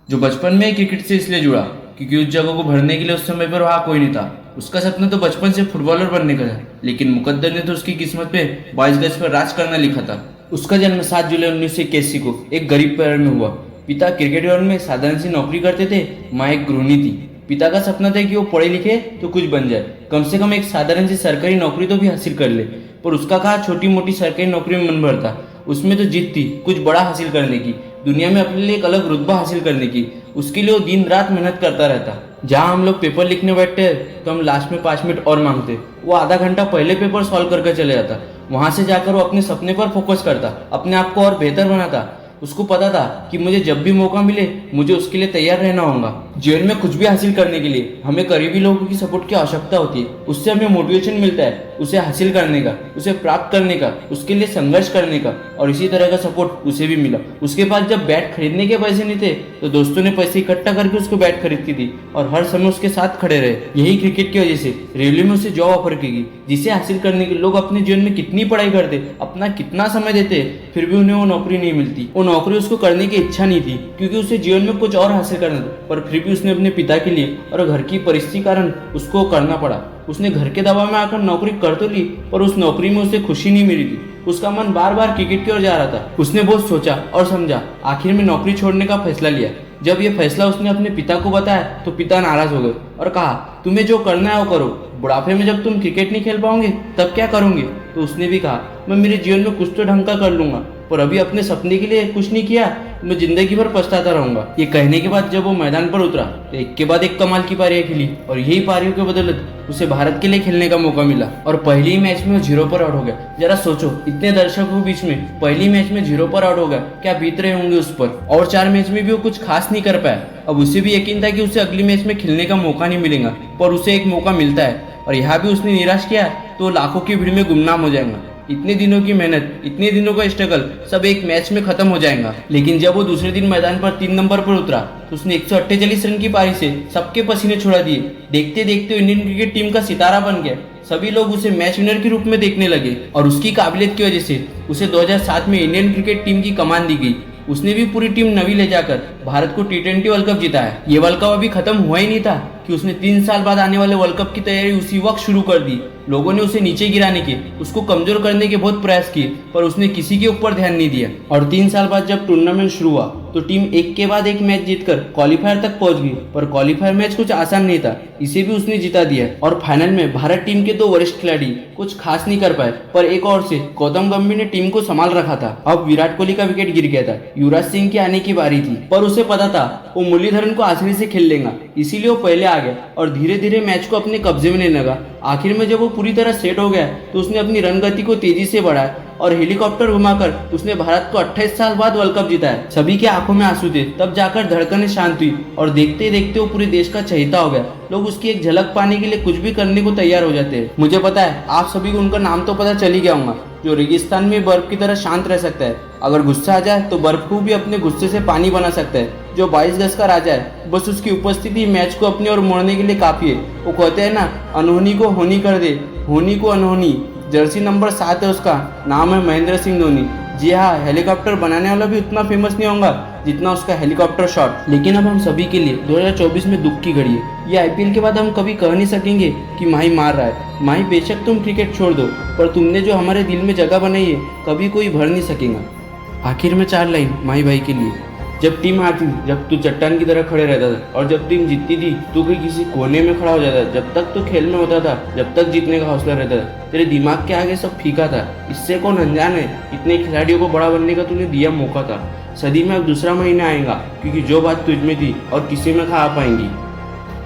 जो बचपन में ही क्रिकेट से इसलिए जुड़ा क्योंकि उस जगह को भरने के लिए उस समय पर वहाँ कोई नहीं था। उसका सपना तो बचपन से फुटबॉलर बनने का था, लेकिन मुकद्दर ने तो उसकी किस्मत पे 22 गज पर राज करना लिखा था। उसका जन्म 7 जुलाई 1981 को एक गरीब परिवार में हुआ। पिता क्रिकेट में साधारण सी नौकरी करते थे, माँ एक गृहिणी थी। पिता का सपना था कि वो पढ़े लिखे तो कुछ बन जाए, कम से कम एक साधारण सी सरकारी नौकरी तो भी हासिल कर ले। पर उसका कहा छोटी मोटी सरकारी नौकरी में मन भरता, उसमें तो जिद थी कुछ बड़ा हासिल करने की, दुनिया में अपने लिए एक अलग रुतबा हासिल करने की। उसके लिए वो दिन रात मेहनत करता रहता। जहाँ हम लोग पेपर लिखने बैठते हैं तो हम लास्ट में 5 मिनट और मांगते, वो आधा घंटा पहले पेपर सॉल्व करके चले जाता। वहां से जाकर वो अपने सपने पर फोकस करता, अपने आप को और बेहतर बनाता। उसको पता था कि मुझे जब भी मौका मिले मुझे उसके लिए तैयार रहना होगा। जीवन में कुछ भी हासिल करने के लिए हमें करीबी लोगों की सपोर्ट की आवश्यकता होती है। उससे हमें मोटिवेशन मिलता है उसे हासिल करने का, उसे प्राप्त करने का, उसके लिए संघर्ष करने का। और इसी तरह का सपोर्ट उसे भी मिला। उसके पास जब बैट खरीदने के पैसे नहीं थे तो दोस्तों ने पैसे इकट्ठा करके उसको बैट खरीदती थी और हर समय उसके साथ खड़े रहे। यही क्रिकेट की वजह से रेलवे में उसे जॉब ऑफर की गई, जिसे हासिल करने के लोग अपने जीवन में कितनी पढ़ाई करते, अपना कितना समय देते, फिर भी उन्हें वो नौकरी नहीं मिलती। वो नौकरी उसको करने की इच्छा नहीं थी क्योंकि उसे जीवन में कुछ और हासिल करना था, पर फिर भी उसने अपने पिता के लिए और घर की परिस्थिति कारण उसको करना पड़ा। उसने घर के दबाव में आकर नौकरी कर तो ली, पर उस नौकरी में उसे खुशी नहीं मिली थी। उसका मन बार बार क्रिकेट की ओर जा रहा था। उसने बहुत सोचा और समझा, आखिर में नौकरी छोड़ने का फैसला लिया। जब यह फैसला उसने अपने पिता को बताया तो पिता नाराज हो गए और कहा, तुम्हें जो करना है वो करो, बुढ़ापे में जब तुम क्रिकेट नहीं खेल पाओगे तब क्या करोगे। तो उसने भी कहा, मैं मेरे जीवन में कुछ तो ढंग का कर लूंगा, पर अभी अपने सपने के लिए कुछ नहीं किया, मैं जिंदगी भर पछताता रहूंगा। ये कहने के बाद जब वो मैदान पर उतरा तो एक के बाद एक कमाल की पारियां खेली और यही पारियों के बदौलत उसे भारत के लिए खेलने का मौका मिला और पहली ही मैच में वो 0 पर आउट हो गया। जरा सोचो, इतने दर्शकों के बीच में पहली मैच में 0 पर आउट हो गया, क्या बीत रहे होंगे उस पर। और 4 मैच में भी वो कुछ खास नहीं कर पाया। अब उसे भी यकीन था कि उसे अगली मैच में खेलने का मौका नहीं मिलेगा, पर उसे एक मौका मिलता है और यहाँ भी उसने निराश किया तो लाखों की भीड़ में गुमनाम हो जाएगा। इतने दिनों की मेहनत, इतने दिनों का स्ट्रगल सब एक मैच में खत्म हो जाएगा। लेकिन जब वो दूसरे दिन मैदान पर 3 नंबर पर उतरा तो उसने 148 रन की पारी से सबके पसीने छुड़ा दिए। देखते देखते इंडियन क्रिकेट टीम का सितारा बन गया। सभी लोग उसे मैच विनर के रूप में देखने लगे और उसकी काबिलियत की वजह से उसे 2007 में इंडियन क्रिकेट टीम की कमान दी गई। उसने भी पूरी टीम नवी ले जाकर भारत को T20 वर्ल्ड कप जिताया। ये वर्ल्ड कप अभी खत्म हुआ ही नहीं था कि उसने 3 साल बाद आने वाले वर्ल्ड कप की तैयारी उसी वक्त शुरू कर दी। लोगों ने उसे नीचे गिराने के, उसको कमजोर करने के बहुत प्रयास किए, पर उसने किसी के ऊपर ध्यान नहीं दिया। और 3 साल बाद जब टूर्नामेंट शुरू हुआ तो टीम एक के बाद एक मैच जीतकर क्वालिफायर तक पहुंच गई। पर क्वालिफायर मैच कुछ आसान नहीं था, इसे भी उसने जिता दिया। और फाइनल में भारत टीम के 2 वरिष्ठ खिलाड़ी कुछ खास नहीं कर पाए, पर एक और से गौतम गंभीर ने टीम को संभाल रखा था। अब विराट कोहली का विकेट गिर गया था, युवराज सिंह की आने की बारी थी, पर उसे पता था वो मुरलीधरन को आसानी से खेल लेगा, इसीलिए वो पहले आ गया और धीरे धीरे मैच को अपने कब्जे में लेने लगा। आखिर में जब वो पूरी तरह सेट हो गया तो उसने अपनी रन गति को तेजी से बढ़ाया और हेलीकॉप्टर घुमाकर उसने भारत को 28 साल बाद वर्ल्ड कप जिताया। सभी की आंखों में आंसू थे, तब जाकर धड़कनें शांत हुई और देखते देखते वो पूरे देश का चहेता हो गया। लोग उसकी एक झलक पाने के लिए कुछ भी करने को तैयार हो जाते हैं। मुझे पता है आप सभी को उनका नाम तो पता चल ही गया होगा, जो रेगिस्तान में बर्फ की तरह शांत रह सकता है, अगर गुस्सा आ जाए तो बर्फ को भी अपने गुस्से से पानी बना सकता है, जो 22 गज का राजा है, बस उसकी उपस्थिति मैच को अपनी ओर मोड़ने के लिए काफी है। वो कहते हैं ना, अनहोनी को होनी कर दे, होनी को अनहोनी। जर्सी नंबर 7 है उसका, नाम है महेंद्र सिंह धोनी। जी हाँ, हेलीकॉप्टर बनाने वाला भी उतना फेमस नहीं होगा जितना उसका हेलीकॉप्टर शॉट। लेकिन अब हम सभी के लिए 2024 में दुख की घड़ी है। ये IPL के बाद हम कभी कह नहीं सकेंगे कि माही मार रहा है। माही बेशक तुम क्रिकेट छोड़ दो, पर तुमने जो हमारे दिल में जगह बनाई है कभी कोई भर नहीं सकेगा। आखिर में 4 लाइन माही भाई के लिए। जब टीम हारती थी, जब तू चट्टान की तरह खड़े रहता था, और जब टीम जीतती थी तू कोई किसी कोने में खड़ा हो जाता था। जब तक तू खेल में होता था, जब तक जीतने का हौसला रहता था, तेरे दिमाग के आगे सब फीका था। इससे कौन अनजान है, इतने खिलाड़ियों को बड़ा बनने का तूने दिया मौका था। सदी में अब दूसरा महीना आएगा, क्योंकि जो बात तुझ में थी और किसी में खा पाएंगी।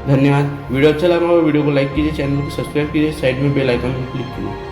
धन्यवाद। वीडियो अच्छा लगा हो वीडियो को लाइक कीजिए, चैनल को सब्सक्राइब कीजिए, साइड में बेल आइकन पर क्लिक कीजिए।